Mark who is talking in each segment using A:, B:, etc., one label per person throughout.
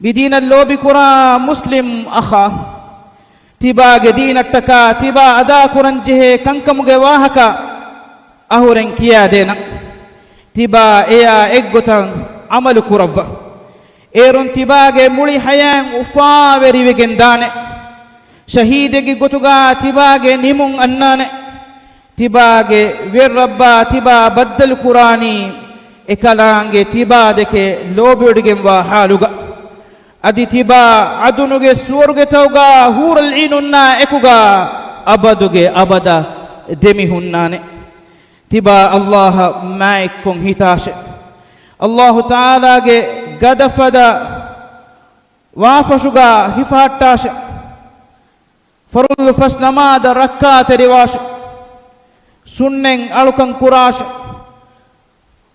A: بدين اللوب كرا مسلم أخا تبا دين التكا تبا أدا كرنجه كنكم جواهكا أهورن كيا دينا تبا إيا إجوتان عمل كرفا إيرون تبا مولي حيان وفاوري وجندانه شهيد جوتوغا تبا نيمون أنانه تبا وير ربا تبا بدل كراني إكالانge تبا دك لوبيودجم وحالوغا أدي تبا عدنوغ سورغ توغا هور العيننا إكوغا أبدوغ أبدا دمي هنانه تبا الله معكم هتاش الله تعالى غدفدا وافشوغا هفاتاش فرول فسنما دا ركعت رواش سنن ألوكن كراش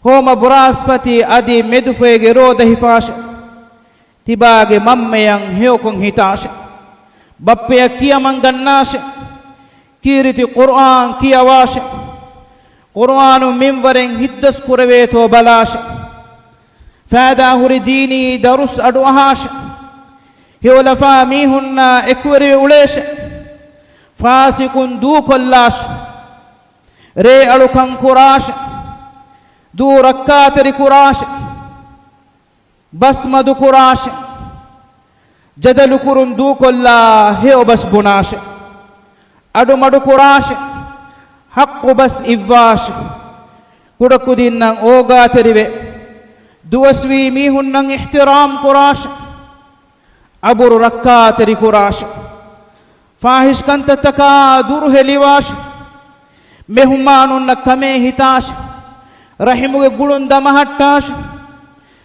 A: هوم براسفتي أدي مدفع رود هفاش تباغ مميان هيوكن هتاش بابيا كيا منغناش كيرتي قرآن كيا واش قرآن منورن هدس كرويتو بلاش فادا هوري ديني درس أدوهاش هيولفا ميهن إكوري أوليش فاسقون دو كلاش ري ألوكن كراش دو ركاتري كراش بس مدو كراش جدل كرون دو كلا هيو بس بناش أدو مدو كراش حق بس إفاش كدكو دينن أوغا تريبه دوسوي ميهن احترام كراش أبور ركاتري كراش فاحش كنت تكا دور هليواش مهمانون كمه هتاش رحمه قلون دمهتاش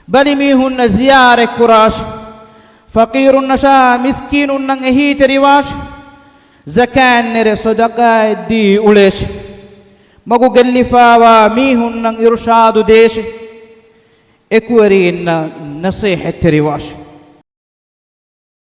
A: بل ميهن زيارة كراش فقير نشا مسكين نهي تريواش زكان نر صدقاء دي أوليش مغو قلفا وميهن إرشاد ديش إكورين نصيحة تريواش